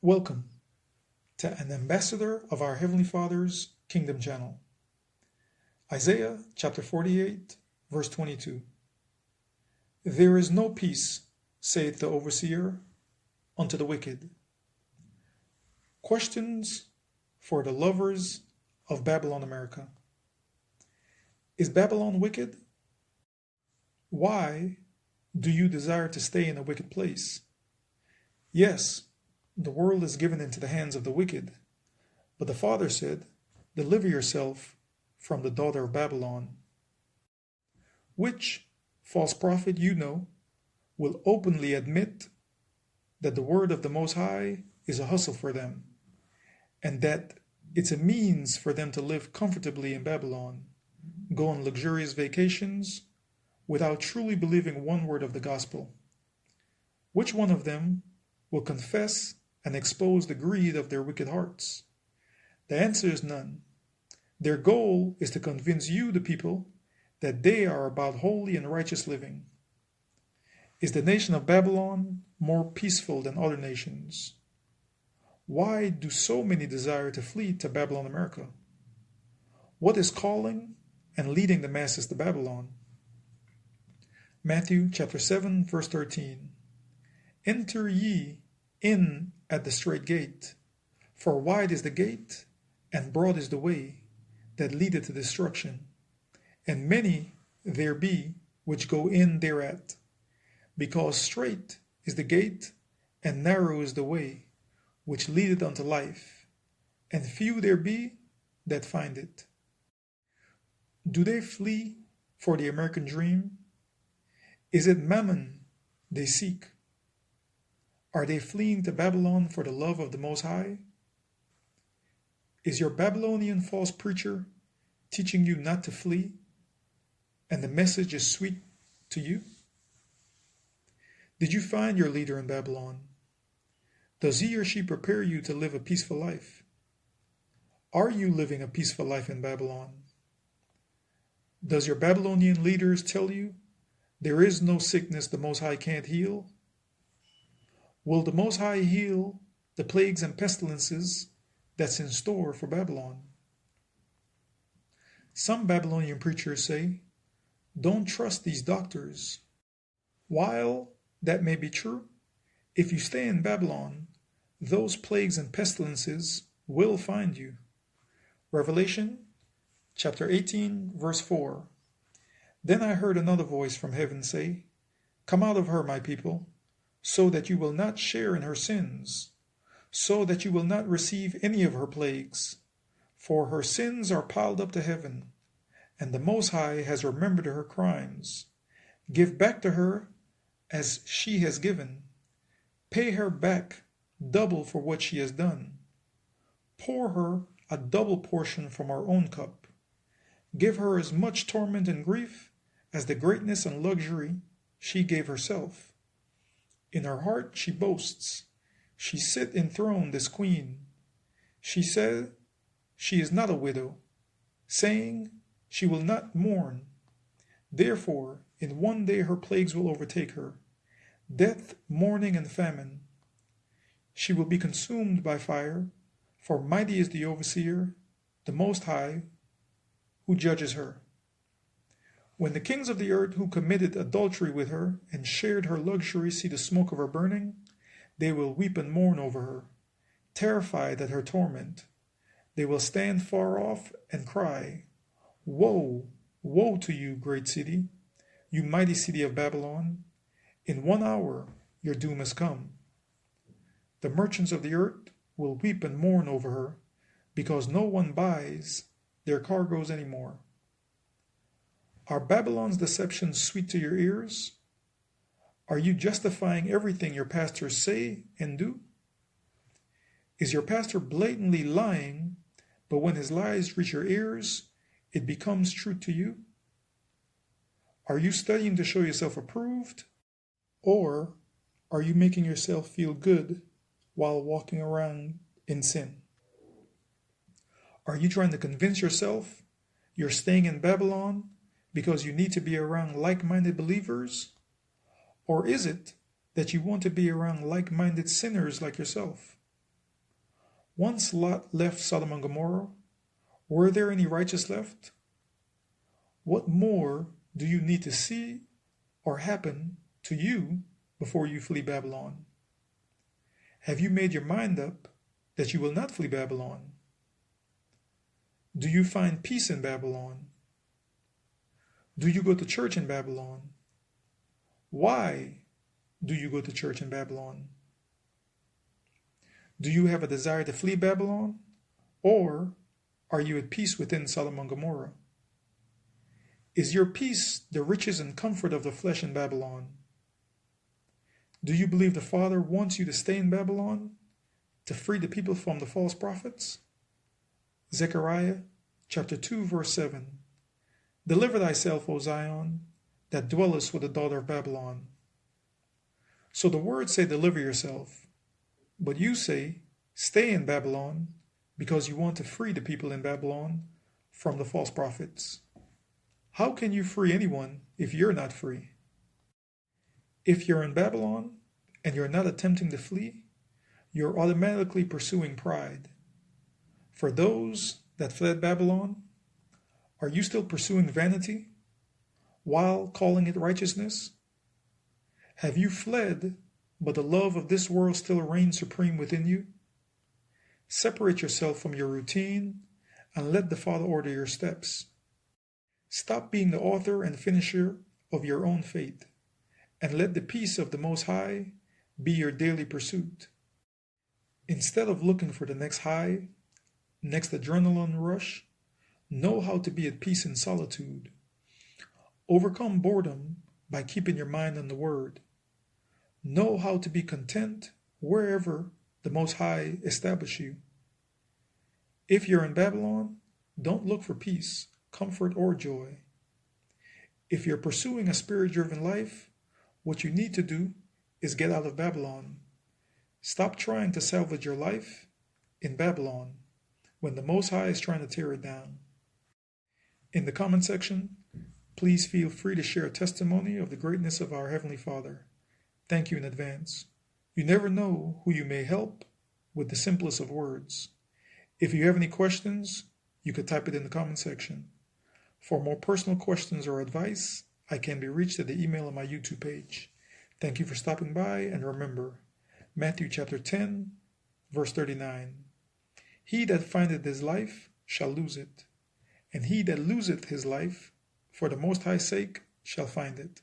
Welcome to an ambassador of our Heavenly Father's Kingdom channel. Isaiah chapter 48, verse 22. There is no peace, saith the overseer, unto the wicked. Questions for the lovers of Babylon, America. Is Babylon wicked? Why do you desire to stay in a wicked place? Yes, the world is given into the hands of the wicked, but the Father said, deliver yourself from the daughter of Babylon. Which false prophet you know will openly admit that the word of the Most High is a hustle for them, and that it's a means for them to live comfortably in Babylon, go on luxurious vacations, without truly believing one word of the gospel? Which one of them will confess and expose the greed of their wicked hearts? The answer is none. Their goal is to convince you, the people, that they are about holy and righteous living. Is the nation of Babylon more peaceful than other nations? Why do so many desire to flee to Babylon, America? What is calling and leading the masses to Babylon? Matthew chapter 7, verse 13. Enter ye in at the strait gate, for wide is the gate, and broad is the way that leadeth to destruction, and many there be which go in thereat. Because strait is the gate, and narrow is the way which leadeth unto life, and few there be that find it. Do they flee for the American dream? Is it mammon they seek? Are they fleeing to Babylon for the love of the Most High? Is your Babylonian false preacher teaching you not to flee, and the message is sweet to you? Did you find your leader in Babylon? Does he or she prepare you to live a peaceful life? Are you living a peaceful life in Babylon? Does your Babylonian leaders tell you there is no sickness the Most High can't heal? Will the Most High heal the plagues and pestilences that's in store for Babylon? Some Babylonian preachers say, don't trust these doctors. While that may be true, if you stay in Babylon, those plagues and pestilences will find you. Revelation chapter 18, verse 4. Then I heard another voice from heaven say, come out of her, my people, so that you will not share in her sins, so that you will not receive any of her plagues. For her sins are piled up to heaven, and the Most High has remembered her crimes. Give back to her as she has given. Pay her back double for what she has done. Pour her a double portion from our own cup. Give her as much torment and grief as the greatness and luxury she gave herself. In her heart she boasts, she sit enthroned as queen. She said she is not a widow, saying she will not mourn. Therefore, in one day her plagues will overtake her, death, mourning, and famine. She will be consumed by fire, for mighty is the overseer, the Most High, who judges her. When the kings of the earth who committed adultery with her and shared her luxury see the smoke of her burning, they will weep and mourn over her, terrified at her torment. They will stand far off and cry, woe, woe to you, great city, you mighty city of Babylon. In 1 hour your doom has come. The merchants of the earth will weep and mourn over her, because no one buys their cargoes anymore. Are Babylon's deceptions sweet to your ears? Are you justifying everything your pastors say and do? Is your pastor blatantly lying, but when his lies reach your ears, it becomes truth to you? Are you studying to show yourself approved? Or are you making yourself feel good while walking around in sin? Are you trying to convince yourself you're staying in Babylon because you need to be around like-minded believers? Or is it that you want to be around like-minded sinners like yourself? Once Lot left Sodom and Gomorrah, were there any righteous left? What more do you need to see or happen to you before you flee Babylon? Have you made your mind up that you will not flee Babylon? Do you find peace in Babylon? Do you go to church in Babylon? Why do you go to church in Babylon? Do you have a desire to flee Babylon? Or are you at peace within Sodom and Gomorrah? Is your peace the riches and comfort of the flesh in Babylon? Do you believe the Father wants you to stay in Babylon to free the people from the false prophets? Zechariah chapter 2 verse 7. Deliver thyself, O Zion, that dwellest with the daughter of Babylon. So the words say deliver yourself, but you say stay in Babylon because you want to free the people in Babylon from the false prophets. How can you free anyone if you're not free? If you're in Babylon and you're not attempting to flee, you're automatically pursuing pride. For those that fled Babylon, are you still pursuing vanity while calling it righteousness? Have you fled, but the love of this world still reigns supreme within you? Separate yourself from your routine and let the Father order your steps. Stop being the author and finisher of your own fate, and let the peace of the Most High be your daily pursuit. Instead of looking for the next high, next adrenaline rush, know how to be at peace in solitude. Overcome boredom by keeping your mind on the Word. Know how to be content wherever the Most High establish you. If you're in Babylon, don't look for peace, comfort, or joy. If you're pursuing a spirit-driven life, what you need to do is get out of Babylon. Stop trying to salvage your life in Babylon when the Most High is trying to tear it down. In the comment section, please feel free to share a testimony of the greatness of our Heavenly Father. Thank you in advance. You never know who you may help with the simplest of words. If you have any questions, you could type it in the comment section. For more personal questions or advice, I can be reached at the email on my YouTube page. Thank you for stopping by, and remember, Matthew chapter 10, verse 39. He that findeth his life shall lose it, and he that loseth his life for the Most High's sake shall find it.